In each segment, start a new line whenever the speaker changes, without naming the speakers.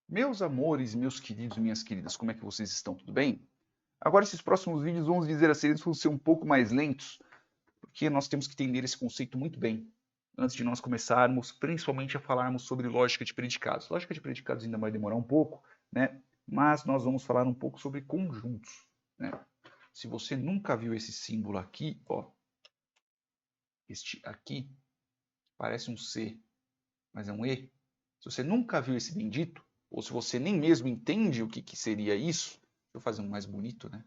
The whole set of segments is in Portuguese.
Meus amores, meus queridos e minhas queridas, como é que vocês estão? Tudo bem? Agora, esses próximos vídeos, vamos dizer assim, eles vão ser um pouco mais lentos, porque nós temos que entender esse conceito muito bem, antes de nós começarmos, principalmente, a falarmos sobre lógica de predicados. Lógica de predicados ainda vai demorar um pouco, né? Mas nós vamos falar um pouco sobre conjuntos, né? Se você nunca viu esse símbolo aqui, ó, este aqui, parece um C, mas é um E. Se você nunca viu esse bendito, ou se você nem mesmo entende o que seria isso, deixa eu fazer um mais bonito, né?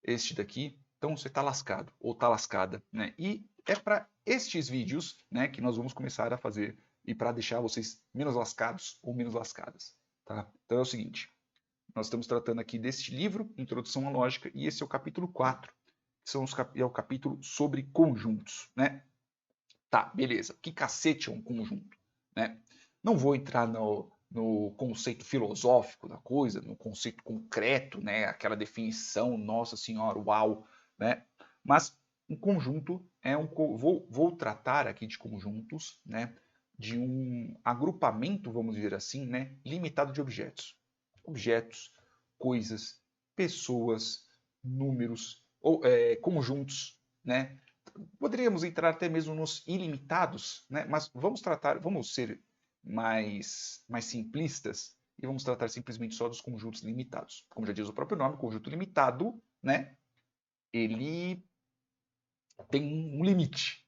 Este daqui, então você está lascado, ou está lascada, né? E é para estes vídeos, né, que nós vamos começar a fazer, e para deixar vocês menos lascados ou menos lascadas, tá? Então é o seguinte, nós estamos tratando aqui deste livro, Introdução à Lógica, e esse é o capítulo 4, que é o capítulo sobre conjuntos, né? Tá, beleza. Que cacete é um conjunto? Né? Não vou entrar no conceito filosófico da coisa, no conceito concreto, né? Aquela definição, nossa senhora, uau, né? Mas um conjunto é um. Vou tratar aqui de conjuntos, né? De um agrupamento, vamos dizer assim, né? Limitado de objetos. Objetos, coisas, pessoas, números, ou conjuntos, né? Poderíamos entrar até mesmo nos ilimitados, né? Mas vamos ser mais simplistas e vamos tratar simplesmente só dos conjuntos limitados. Como já diz o próprio nome, conjunto limitado, né? Ele tem um limite,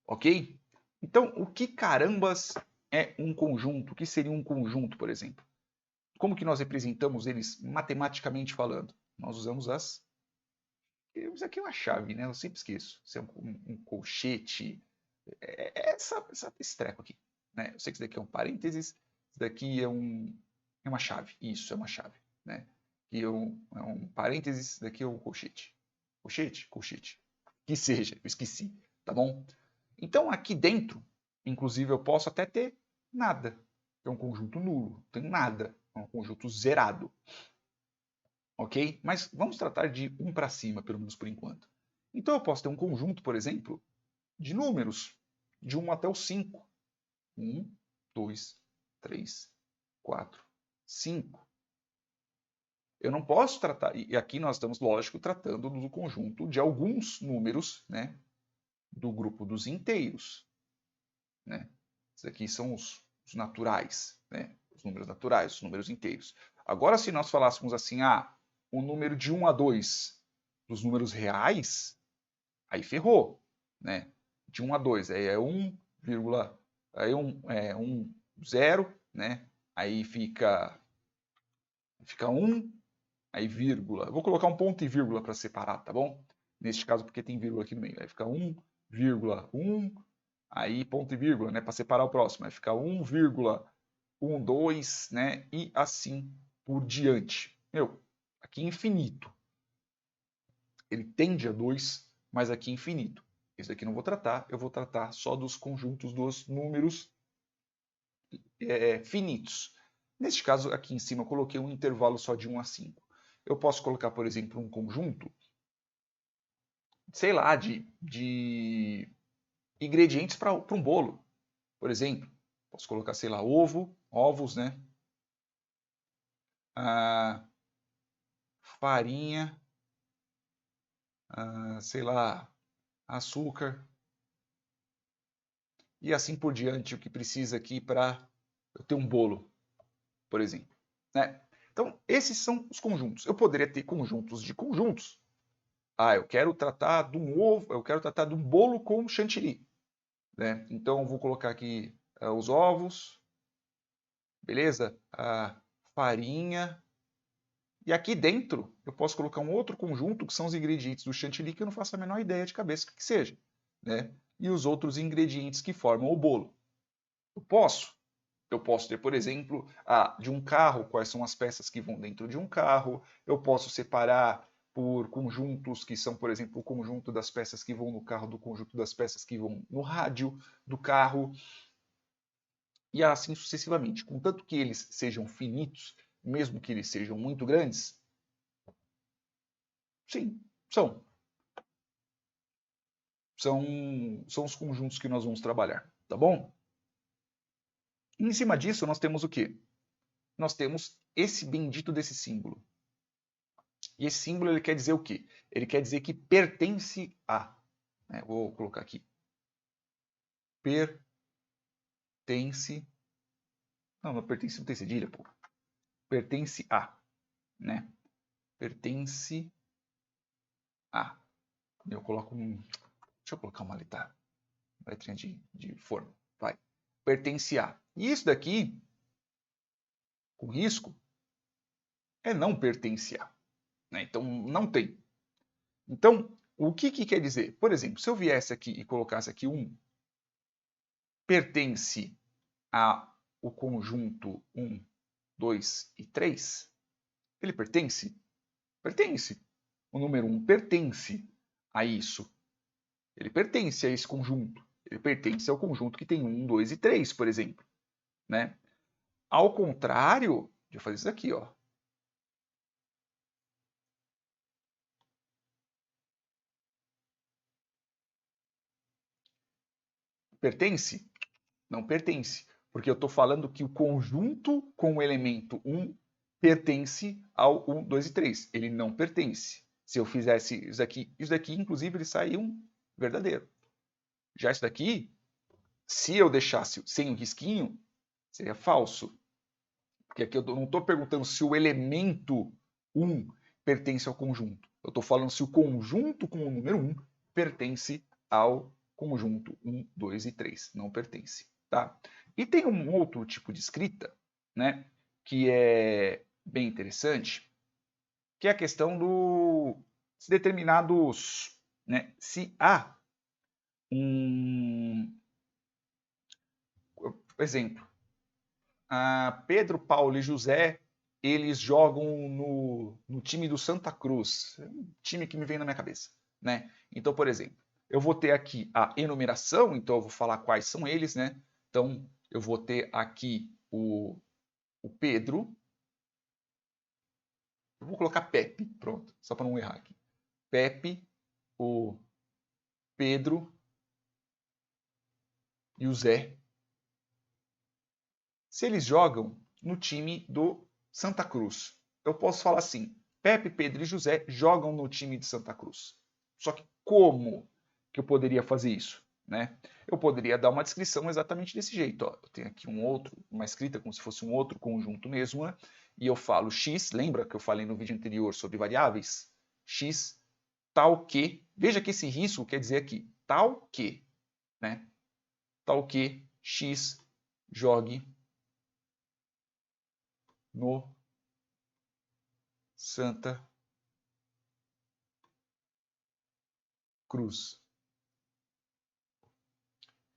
ok? Então, o que carambas é um conjunto? O que seria um conjunto, por exemplo? Como que nós representamos eles matematicamente falando? Nós usamos as isso aqui é uma chave, né? Eu sempre esqueço. Se é um colchete, esse treco aqui. Né? Eu sei que isso daqui é um parênteses, isso daqui é uma chave. Isso, é uma chave. Né? Que é um parênteses, isso daqui é um colchete. Colchete? Colchete. Que seja, eu esqueci. Tá bom? Então, aqui dentro, inclusive, eu posso até ter nada. É um conjunto nulo. Tem nada. É um conjunto zerado. Ok? Mas vamos tratar de um para cima, pelo menos por enquanto. Então, eu posso ter um conjunto, por exemplo, de números, de 1 até o 5. 1, 2, 3, 4, 5. Eu não posso tratar, e aqui nós estamos, lógico, tratando do conjunto de alguns números, né, do grupo dos inteiros. Né? Esses aqui são os naturais, né, os números naturais, os números inteiros. Agora, se nós falássemos assim, o número de 1 a 2 dos números reais, aí ferrou. Né? De 1 a 2, aí é 1, aí 1, 0, né? Aí fica 1, aí vírgula. Eu vou colocar um ponto e vírgula para separar, tá bom? Neste caso, porque tem vírgula aqui no meio. Aí fica 1,1, aí ponto e vírgula, né? Para separar o próximo. Aí fica 1,12, né? E assim por diante. Meu, aqui é infinito. Ele tende a 2, mas aqui é infinito. Esse aqui não vou tratar, eu vou tratar só dos conjuntos dos números finitos. Neste caso, aqui em cima, eu coloquei um intervalo só de 1 a 5. Eu posso colocar, por exemplo, um conjunto, sei lá, de ingredientes para um bolo. Por exemplo, posso colocar, sei lá, ovos, né? Ah, farinha, sei lá, açúcar e assim por diante, o que precisa aqui para eu ter um bolo, por exemplo. Né? Então, esses são os conjuntos. Eu poderia ter conjuntos de conjuntos. Eu quero tratar de um ovo, eu quero tratar de um bolo com chantilly. Né? Então, eu vou colocar aqui os ovos, beleza? A farinha. E aqui dentro, eu posso colocar um outro conjunto, que são os ingredientes do chantilly, que eu não faço a menor ideia de cabeça que seja. Né? E os outros ingredientes que formam o bolo. Eu posso? Eu posso ter, por exemplo, de um carro, quais são as peças que vão dentro de um carro. Eu posso separar por conjuntos que são, por exemplo, o conjunto das peças que vão no carro do conjunto das peças que vão no rádio do carro. E assim sucessivamente. Contanto que eles sejam finitos, mesmo que eles sejam muito grandes, sim, são. São os conjuntos que nós vamos trabalhar, tá bom? Em cima disso, nós temos o quê? Nós temos esse bendito desse símbolo. E esse símbolo ele quer dizer o quê? Ele quer dizer que pertence a. Né? Vou colocar aqui. Pertence. Não pertence, não tem cedilha, pô. Pertence a. Né? Pertence a. Eu coloco um. Deixa eu colocar uma letrinha de forma. Vai. Pertence a. E isso daqui, com risco, é não pertence a. Né? Então, não tem. Então, o que quer dizer? Por exemplo, se eu viesse aqui e colocasse aqui pertence ao conjunto 1, 2 e 3, ele pertence? Pertence. O número 1 pertence a isso. Ele pertence a esse conjunto. Ele pertence ao conjunto que tem 1, 2 e 3, por exemplo. Né? Ao contrário, deixa eu fazer isso aqui, ó. Pertence? Não pertence, porque eu estou falando que o conjunto com o elemento 1 pertence ao 1, 2 e 3. Ele não pertence. Se eu fizesse isso daqui inclusive, ele sai um verdadeiro. Já isso daqui, se eu deixasse sem o risquinho, seria falso. Porque aqui eu não estou perguntando se o elemento 1 pertence ao conjunto. Eu estou falando se o conjunto com o número 1 pertence ao conjunto 1, 2 e 3. Não pertence. Tá? E tem um outro tipo de escrita, né, que é bem interessante, que é a questão do se determinados, né, se há um exemplo, Pedro, Paulo e José, eles jogam no time do Santa Cruz, um time que me vem na minha cabeça, né? Então, por exemplo, eu vou ter aqui a enumeração, então eu vou falar quais são eles, né? Então, eu vou ter aqui o Pedro. Eu vou colocar Pepe, pronto, só para não errar aqui. Pepe, o Pedro e o Zé. Se eles jogam no time do Santa Cruz, eu posso falar assim: Pepe, Pedro e José jogam no time de Santa Cruz. Só que como que eu poderia fazer isso? Né? Eu poderia dar uma descrição exatamente desse jeito. Ó. Eu tenho aqui uma escrita como se fosse um outro conjunto mesmo, né? E eu falo x, lembra que eu falei no vídeo anterior sobre variáveis? X tal que, veja que esse risco quer dizer aqui, tal que, né? Tal que x jogue no Santa Cruz.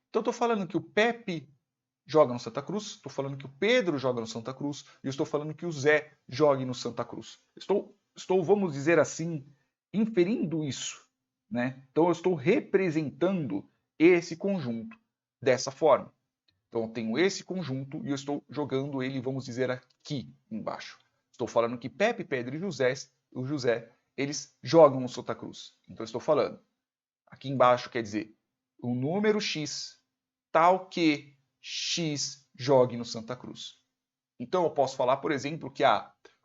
Então, eu estou falando que o Pepe joga no Santa Cruz, estou falando que o Pedro joga no Santa Cruz e estou falando que o Zé jogue no Santa Cruz. Estou, vamos dizer assim, inferindo isso. Né? Então, eu estou representando esse conjunto dessa forma. Então, eu tenho esse conjunto e eu estou jogando ele, vamos dizer, aqui embaixo. Estou falando que Pepe, Pedro e o José, eles jogam no Santa Cruz. Então, eu estou falando. Aqui embaixo quer dizer o número X tal que X jogue no Santa Cruz. Então eu posso falar, por exemplo, que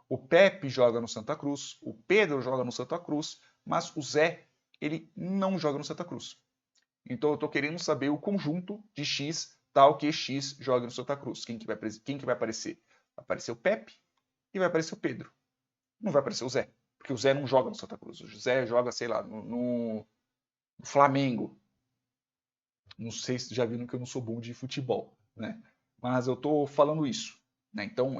o Pepe joga no Santa Cruz, o Pedro joga no Santa Cruz, mas o Zé ele não joga no Santa Cruz. Então eu estou querendo saber o conjunto de X tal que X joga no Santa Cruz. Quem que vai aparecer? Vai aparecer o Pepe e vai aparecer o Pedro. Não vai aparecer o Zé, porque o Zé não joga no Santa Cruz. O Zé joga, sei lá, no Flamengo. Não sei se já viram que eu não sou bom de futebol, né? Mas eu estou falando isso. Né? Então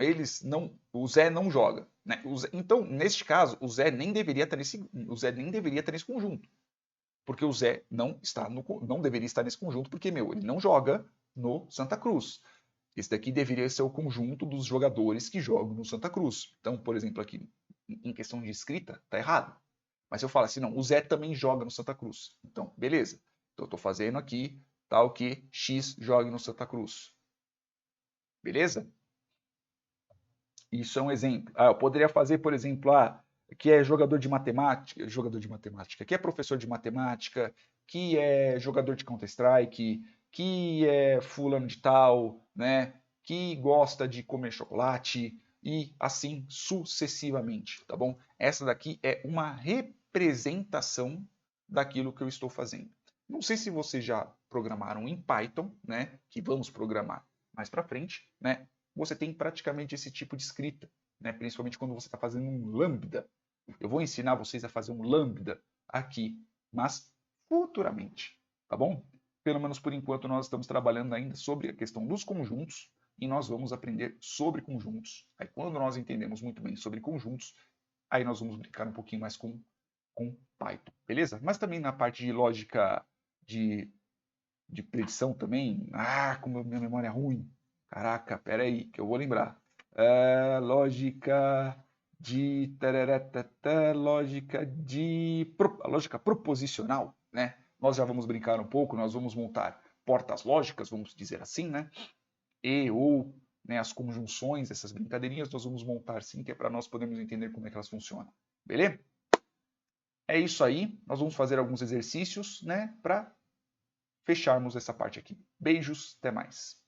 o Zé não joga. Né? Então, neste caso, o Zé nem deveria estar nesse conjunto. Porque o Zé não deveria estar nesse conjunto, porque, ele não joga no Santa Cruz. Esse daqui deveria ser o conjunto dos jogadores que jogam no Santa Cruz. Então, por exemplo, aqui, em questão de escrita, tá errado. Mas se eu falar assim, não, o Zé também joga no Santa Cruz. Então, beleza. Então, eu estou fazendo aqui tal que X jogue no Santa Cruz. Beleza? Isso é um exemplo. Eu poderia fazer, por exemplo, que é jogador de matemática, que é professor de matemática, que é jogador de Counter-Strike, que é fulano de tal, né? que gosta de comer chocolate e assim sucessivamente, tá bom? Essa daqui é uma representação daquilo que eu estou fazendo. Não sei se vocês já programaram em Python, né? Que vamos programar mais para frente, né? Você tem praticamente esse tipo de escrita, né? Principalmente quando você está fazendo um lambda. Eu vou ensinar vocês a fazer um lambda aqui, mas futuramente, tá bom? Pelo menos por enquanto nós estamos trabalhando ainda sobre a questão dos conjuntos e nós vamos aprender sobre conjuntos. Aí quando nós entendemos muito bem sobre conjuntos, aí nós vamos brincar um pouquinho mais com Python, beleza? Mas também na parte de lógica de predição também, como minha memória é ruim. Caraca, peraí, que eu vou lembrar. Lógica de lógica proposicional, né? Nós já vamos brincar um pouco, nós vamos montar portas lógicas, vamos dizer assim, né? E ou, né, as conjunções, essas brincadeirinhas, nós vamos montar sim, que é para nós podermos entender como é que elas funcionam. Beleza? É isso aí, nós vamos fazer alguns exercícios, né, para fecharmos essa parte aqui. Beijos, até mais.